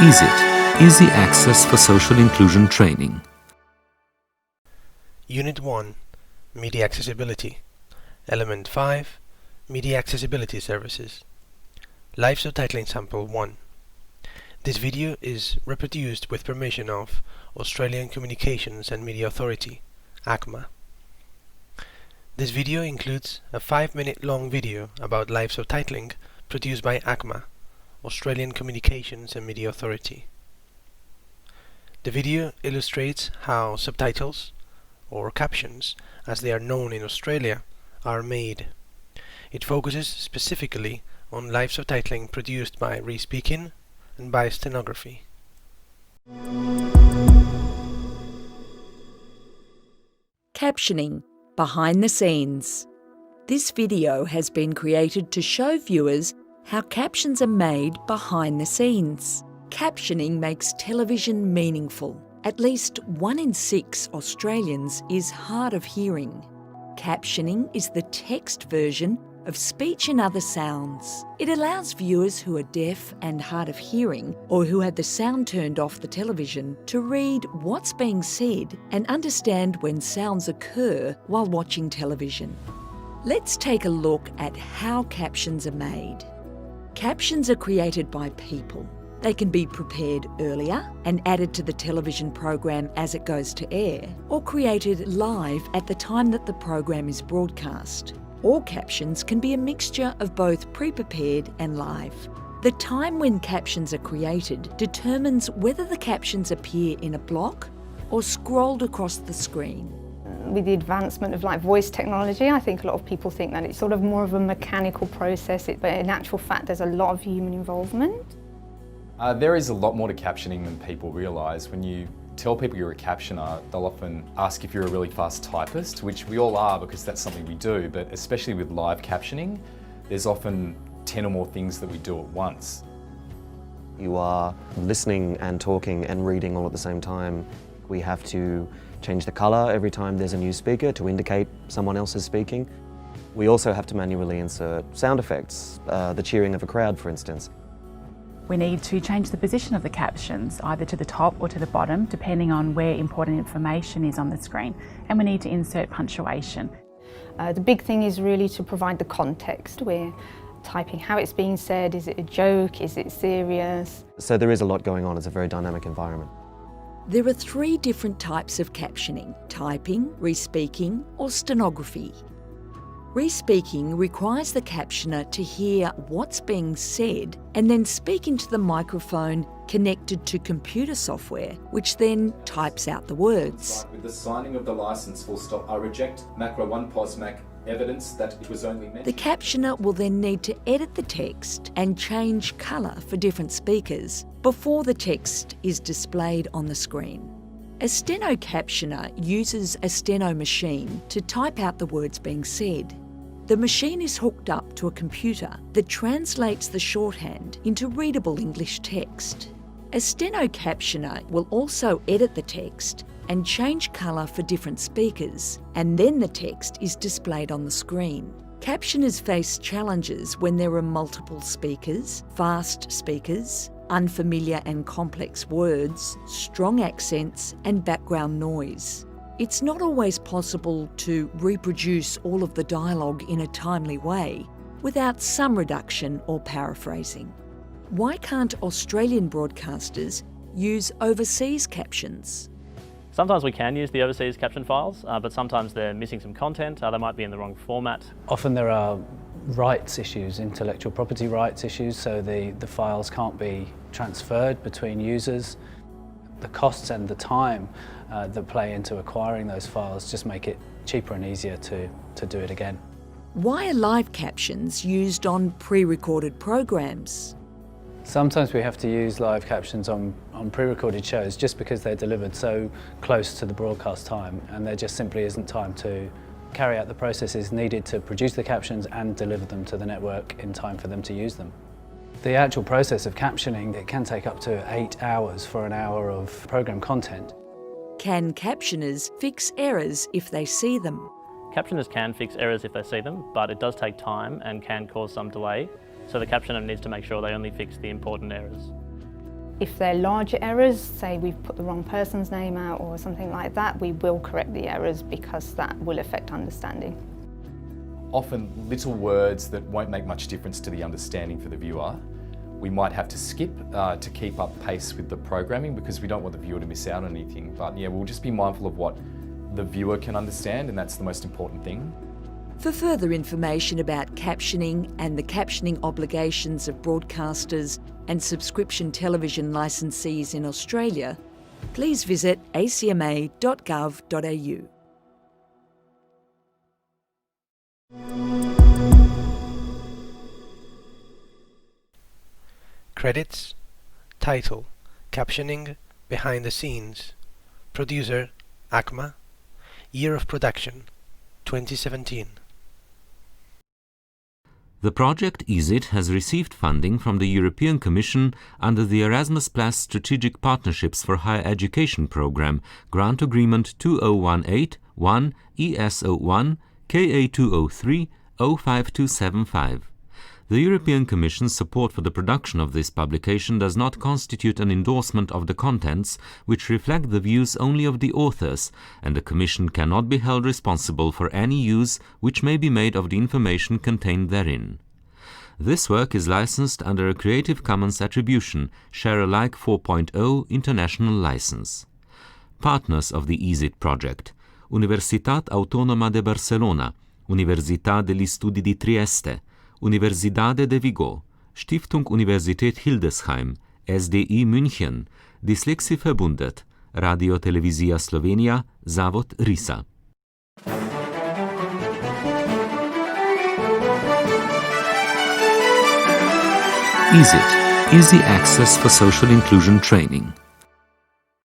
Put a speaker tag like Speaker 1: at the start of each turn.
Speaker 1: EASIT, Easy Access for Social Inclusion Training.
Speaker 2: Unit 1, Media Accessibility. Element 5, Media Accessibility Services. Live subtitling sample 1. This video is reproduced with permission of Australian Communications and Media Authority, ACMA. This video includes a 5-minute long video about live subtitling produced by ACMA, Australian Communications and Media Authority. The video illustrates how subtitles, or captions as they are known in Australia, are made. It focuses specifically on live subtitling produced by re-speaking and by stenography.
Speaker 3: Captioning, behind the scenes. This video has been created to show viewers how captions are made behind the scenes. Captioning makes television meaningful. At least 1 in 6 Australians is hard of hearing. Captioning is the text version of speech and other sounds. It allows viewers who are deaf and hard of hearing, or who have the sound turned off the television, to read what's being said and understand when sounds occur while watching television. Let's take a look at how captions are made. Captions are created by people. They can be prepared earlier and added to the television program as it goes to air, or created live at the time that the program is broadcast. All captions can be a mixture of both pre-prepared and live. The time when captions are created determines whether the captions appear in a block or scrolled across the screen.
Speaker 4: With the advancement of voice technology, I think a lot of people think that it's sort of more of a mechanical process, but in actual fact there's a lot of human involvement.
Speaker 5: There is a lot more to captioning than people realise. When you tell people you're a captioner, they'll often ask if you're a really fast typist, which we all are because that's something we do, but especially with live captioning, there's often 10 or more things that we do at once.
Speaker 6: You are listening and talking and reading all at the same time. We have to change the colour every time there's a new speaker to indicate someone else is speaking. We also have to manually insert sound effects, the cheering of a crowd, for instance.
Speaker 7: We need to change the position of the captions, either to the top or to the bottom, depending on where important information is on the screen. And we need to insert punctuation.
Speaker 4: The big thing is really to provide the context. We're typing how it's being said. Is it a joke? Is it serious?
Speaker 6: So there is a lot going on. It's a very dynamic environment.
Speaker 3: There are 3 different types of captioning: typing, re-speaking, or stenography. Re-speaking requires the captioner to hear what's being said and then speak into the microphone connected to computer software, which then types out the words.
Speaker 5: With the signing of the licence, full stop, I reject macro 1 POSMAC evidence that it was only meant.
Speaker 3: The captioner will then need to edit the text and change colour for different speakers before the text is displayed on the screen. A steno captioner uses a steno machine to type out the words being said. The machine is hooked up to a computer that translates the shorthand into readable English text. A steno captioner will also edit the text and change colour for different speakers, and then the text is displayed on the screen. Captioners face challenges when there are multiple speakers, fast speakers, unfamiliar and complex words, strong accents and background noise. It's not always possible to reproduce all of the dialogue in a timely way without some reduction or paraphrasing. Why can't Australian broadcasters use overseas captions?
Speaker 8: Sometimes we can use the overseas caption files, but sometimes they're missing some content, they might be in the wrong format.
Speaker 9: Often there are rights issues, intellectual property rights issues, so the files can't be transferred between users. The costs and the time that play into acquiring those files just make it cheaper and easier to do it again.
Speaker 3: Why are live captions used on pre-recorded programs?
Speaker 9: Sometimes we have to use live captions on pre-recorded shows just because they're delivered so close to the broadcast time, and there just simply isn't time to carry out the processes needed to produce the captions and deliver them to the network in time for them to use them. The actual process of captioning, it can take up to 8 hours for an hour of programme content.
Speaker 3: Can captioners fix errors if they see them?
Speaker 8: Captioners can fix errors if they see them, but it does take time and can cause some delay, so the captioner needs to make sure they only fix the important errors.
Speaker 4: If they're larger errors, say we've put the wrong person's name out or something like that, we will correct the errors because that will affect understanding.
Speaker 5: Often little words that won't make much difference to the understanding for the viewer, we might have to skip to keep up pace with the programming because we don't want the viewer to miss out on anything. But yeah, we'll just be mindful of what the viewer can understand, and that's the most important thing.
Speaker 3: For further information about captioning and the captioning obligations of broadcasters and subscription television licensees in Australia, please visit acma.gov.au.
Speaker 2: Credits, title, captioning, behind the scenes, producer, ACMA, year of production, 2017.
Speaker 1: The project EASIT has received funding from the European Commission under the Erasmus Plus Strategic Partnerships for Higher Education Programme, Grant Agreement 2018-1 ES01 KA203 05275. The European Commission's support for the production of this publication does not constitute an endorsement of the contents, which reflect the views only of the authors, and the Commission cannot be held responsible for any use which may be made of the information contained therein. This work is licensed under a Creative Commons Attribution, Share Alike 4.0 International License. Partners of the EASIT project: Universitat Autónoma de Barcelona, Università degli Studi di Trieste, Universidade de Vigo, Stiftung Universität Hildesheim, SDI München, Dyslexie-Verbundet, Radio Televizija Slovenija, Zavod RISA. EASIT, Easy Access for Social Inclusion Training.